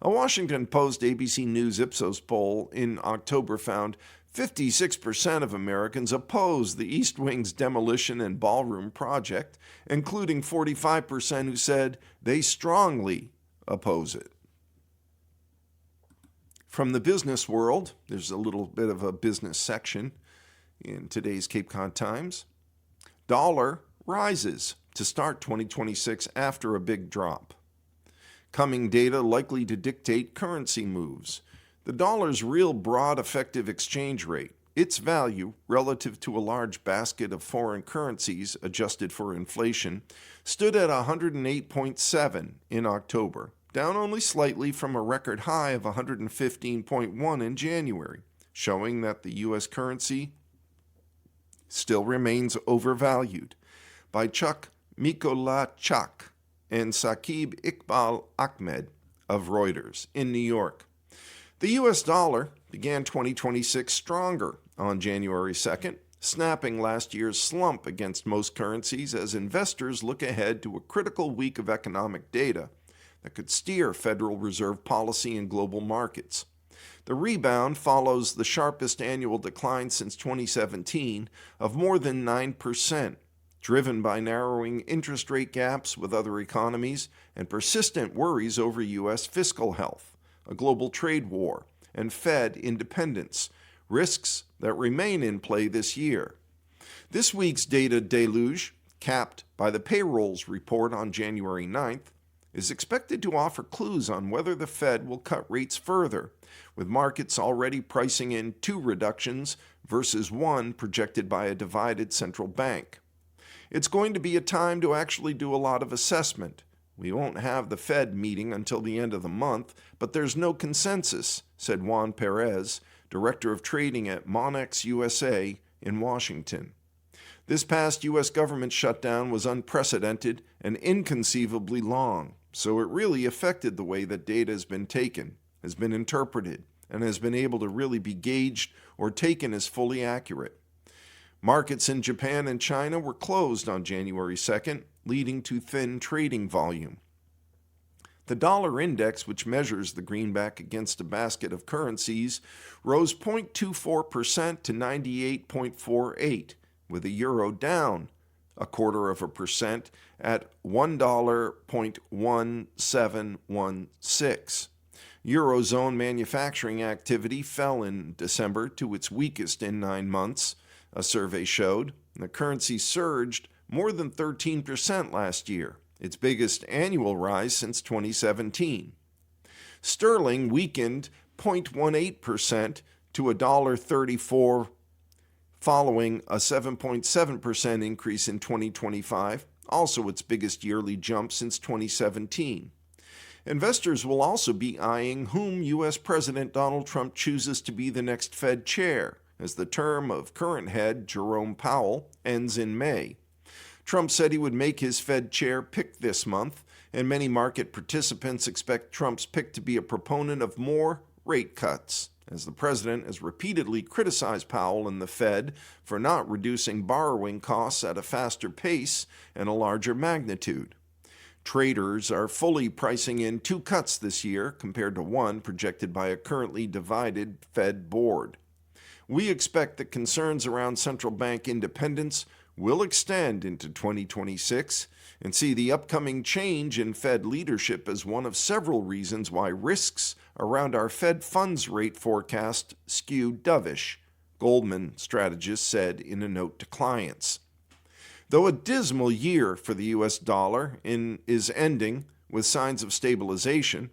[SPEAKER 1] A Washington Post ABC News Ipsos poll in October found 56% of Americans oppose the East Wing's demolition and ballroom project, including 45% who said they strongly oppose it. From the business world, there's a little bit of a business section in today's Cape Cod Times. Dollar rises to start 2026 after a big drop. Coming data likely to dictate currency moves. The dollar's real broad effective exchange rate, its value relative to a large basket of foreign currencies adjusted for inflation, stood at 108.7 in October, down only slightly from a record high of 115.1 in January, showing that the U.S. currency still remains overvalued. By Chuck Mikolajczak and Saqib Iqbal Ahmed of Reuters in New York. The U.S. dollar began 2026 stronger on January 2nd, snapping last year's slump against most currencies as investors look ahead to a critical week of economic data that could steer Federal Reserve policy in global markets. The rebound follows the sharpest annual decline since 2017 of more than 9%, driven by narrowing interest rate gaps with other economies and persistent worries over U.S. fiscal health, a global trade war, and Fed independence, risks that remain in play this year. This week's data deluge, capped by the payrolls report on January 9th, is expected to offer clues on whether the Fed will cut rates further, with markets already pricing in 2 reductions versus 1 projected by a divided central bank. It's going to be a time to actually do a lot of assessment. We won't have the Fed meeting until the end of the month, but there's no consensus, said Juan Perez, Director of Trading at Monex USA in Washington. This past U.S. government shutdown was unprecedented and inconceivably long, so it really affected the way that data has been taken, has been interpreted, and has been able to really be gauged or taken as fully accurate. Markets in Japan and China were closed on January 2nd, leading to thin trading volume. The dollar index, which measures the greenback against a basket of currencies, rose 0.24% to 98.48, with the euro down 0.25% at $1.1716. Eurozone manufacturing activity fell in December to its weakest in 9 months, a survey showed. The currency surged more than 13% last year, its biggest annual rise since 2017. Sterling weakened 0.18% to $1.34, following a 7.7% increase in 2025, also its biggest yearly jump since 2017. Investors will also be eyeing whom U.S. President Donald Trump chooses to be the next Fed chair, as the term of current head Jerome Powell ends in May. Trump said he would make his Fed chair pick this month, and many market participants expect Trump's pick to be a proponent of more rate cuts, as the president has repeatedly criticized Powell and the Fed for not reducing borrowing costs at a faster pace and a larger magnitude. Traders are fully pricing in 2 cuts this year compared to 1 projected by a currently divided Fed board. We expect that concerns around central bank independence will extend into 2026 and see the upcoming change in Fed leadership as one of several reasons why risks around our Fed funds rate forecast skew dovish, Goldman strategists said in a note to clients. Though a dismal year for the U.S. dollar is ending with signs of stabilization,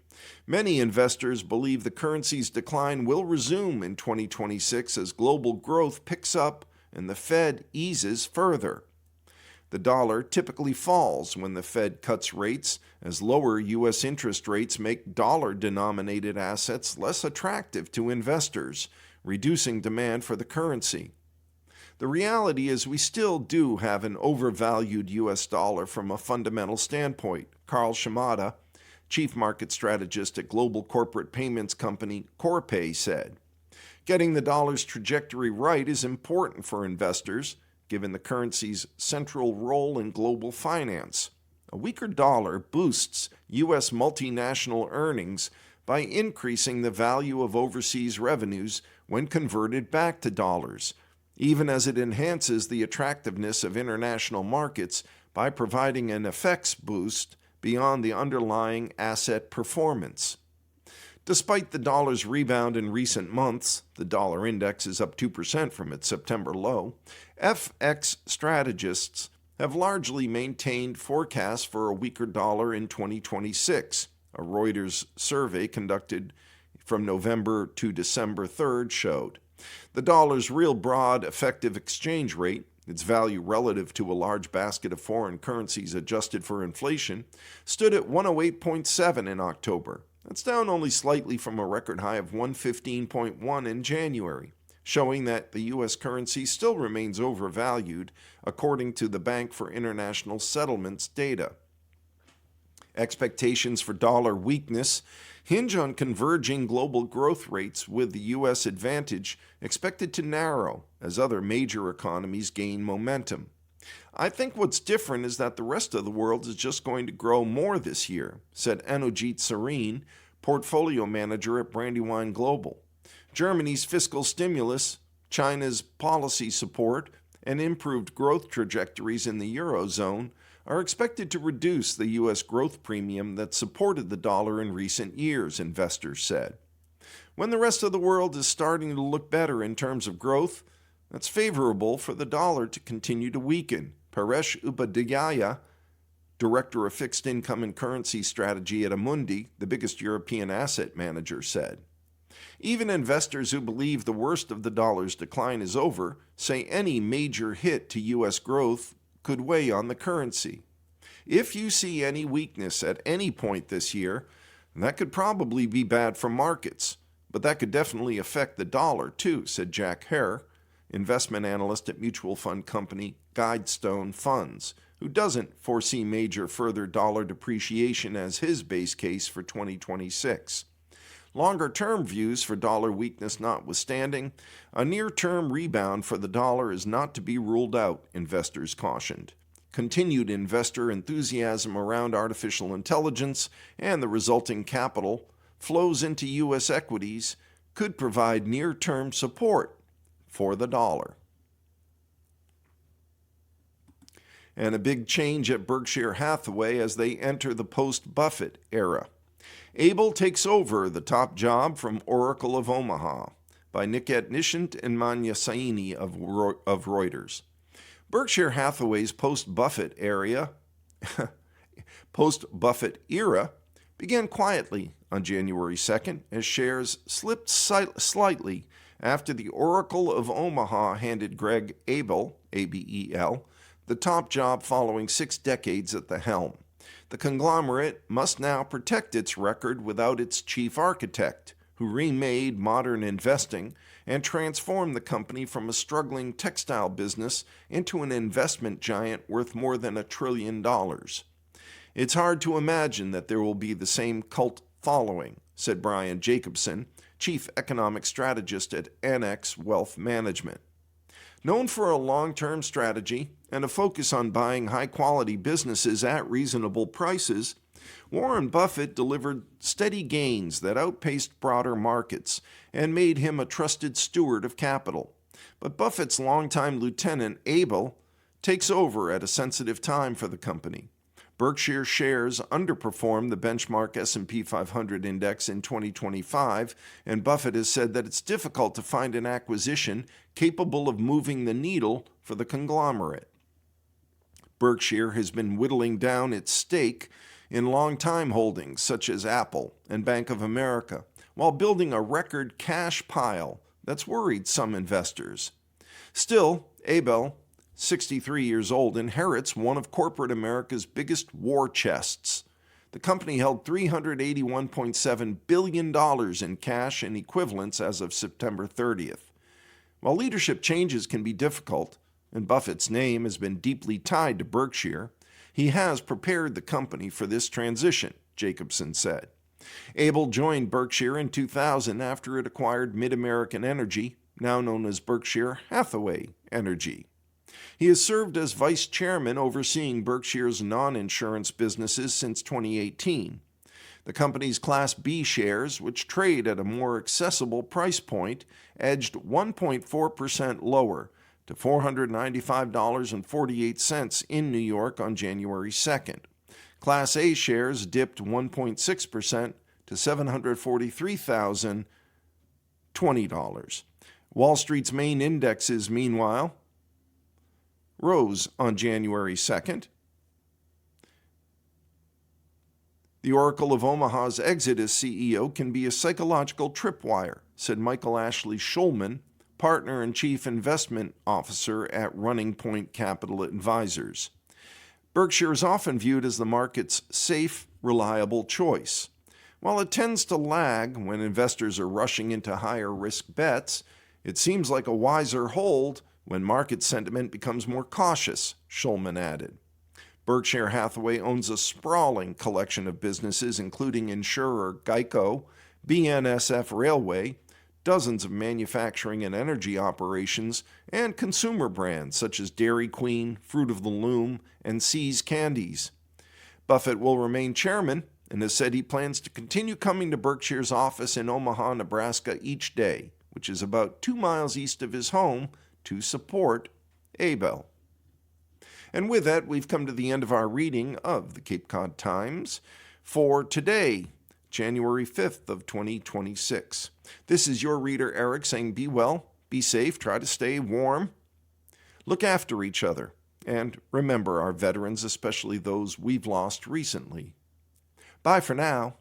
[SPEAKER 1] many investors believe the currency's decline will resume in 2026 as global growth picks up and the Fed eases further. The dollar typically falls when the Fed cuts rates, as lower U.S. interest rates make dollar-denominated assets less attractive to investors, reducing demand for the currency. The reality is we still do have an overvalued U.S. dollar from a fundamental standpoint, Carl Shimada, chief market strategist at global corporate payments company Corpay, said. Getting the dollar's trajectory right is important for investors, given the currency's central role in global finance. A weaker dollar boosts U.S. multinational earnings by increasing the value of overseas revenues when converted back to dollars, even as it enhances the attractiveness of international markets by providing an FX boost beyond the underlying asset performance. Despite the dollar's rebound in recent months, the dollar index is up 2% from its September low, FX strategists have largely maintained forecasts for a weaker dollar in 2026. A Reuters survey conducted from November to December 3rd showed. The dollar's real broad effective exchange rate, its value relative to a large basket of foreign currencies adjusted for inflation, stood at 108.7 in October. That's down only slightly from a record high of 115.1 in January, showing that the U.S. currency still remains overvalued, according to the Bank for International Settlements data. Expectations for dollar weakness hinge on converging global growth rates, with the U.S. advantage expected to narrow as other major economies gain momentum. I think what's different is that the rest of the world is just going to grow more this year, said Anojit Sarin, portfolio manager at Brandywine Global. Germany's fiscal stimulus, China's policy support, and improved growth trajectories in the Eurozone are expected to reduce the U.S. growth premium that supported the dollar in recent years, investors said. When the rest of the world is starting to look better in terms of growth, that's favorable for the dollar to continue to weaken, Paresh Upadhyaya, director of fixed income and currency strategy at Amundi, the biggest European asset manager, said. Even investors who believe the worst of the dollar's decline is over say any major hit to U.S. growth could weigh on the currency. If you see any weakness at any point this year, that could probably be bad for markets, but that could definitely affect the dollar too, said Jack Hare, investment analyst at mutual fund company Guidestone Funds, who doesn't foresee major further dollar depreciation as his base case for 2026. Longer-term views for dollar weakness notwithstanding, a near-term rebound for the dollar is not to be ruled out, investors cautioned. Continued investor enthusiasm around artificial intelligence and the resulting capital flows into U.S. equities could provide near-term support for the dollar. And a big change at Berkshire Hathaway as they enter the post-Buffett era. Abel takes over the top job from Oracle of Omaha by Niket Nishant and Manya Saini of Reuters. Berkshire Hathaway's post-Buffett era began quietly on January 2nd as shares slipped slightly after the Oracle of Omaha handed Greg Abel, A-B-E-L, the top job following 6 decades at the helm. The conglomerate must now protect its record without its chief architect, who remade modern investing and transformed the company from a struggling textile business into an investment giant worth more than $1 trillion. It's hard to imagine that there will be the same cult following, said Brian Jacobson, chief economic strategist at Annex Wealth Management. Known for a long-term strategy and a focus on buying high-quality businesses at reasonable prices, Warren Buffett delivered steady gains that outpaced broader markets and made him a trusted steward of capital. But Buffett's longtime lieutenant, Abel, takes over at a sensitive time for the company. Berkshire shares underperformed the benchmark S&P 500 index in 2025, and Buffett has said that it's difficult to find an acquisition capable of moving the needle for the conglomerate. Berkshire has been whittling down its stake in long-time holdings such as Apple and Bank of America, while building a record cash pile that's worried some investors. Still, Abel, 63 years old, inherits one of corporate America's biggest war chests. The company held $381.7 billion in cash and equivalents as of September 30th. While leadership changes can be difficult, and Buffett's name has been deeply tied to Berkshire, he has prepared the company for this transition, Jacobson said. Abel joined Berkshire in 2000 after it acquired MidAmerican Energy, now known as Berkshire Hathaway Energy. He has served as vice chairman overseeing Berkshire's non-insurance businesses since 2018. The company's Class B shares, which trade at a more accessible price point, edged 1.4% lower to $495.48 in New York on January 2nd. Class A shares dipped 1.6% to $743,020. Wall Street's main indexes, meanwhile, rose on January 2nd. The Oracle of Omaha's exit as CEO can be a psychological tripwire, said Michael Ashley Schulman, partner and chief investment officer at Running Point Capital Advisors. Berkshire is often viewed as the market's safe, reliable choice. While it tends to lag when investors are rushing into higher-risk bets, it seems like a wiser hold when market sentiment becomes more cautious, Schulman added. Berkshire Hathaway owns a sprawling collection of businesses, including insurer Geico, BNSF Railway, dozens of manufacturing and energy operations, and consumer brands such as Dairy Queen, Fruit of the Loom, and See's Candies. Buffett will remain chairman and has said he plans to continue coming to Berkshire's office in Omaha, Nebraska each day, which is about 2 miles east of his home, to support Abel. And with that, we've come to the end of our reading of the Cape Cod Times for today, January 5th of 2026. This is your reader, Eric, saying be well, be safe, try to stay warm, look after each other, and remember our veterans, especially those we've lost recently. Bye for now.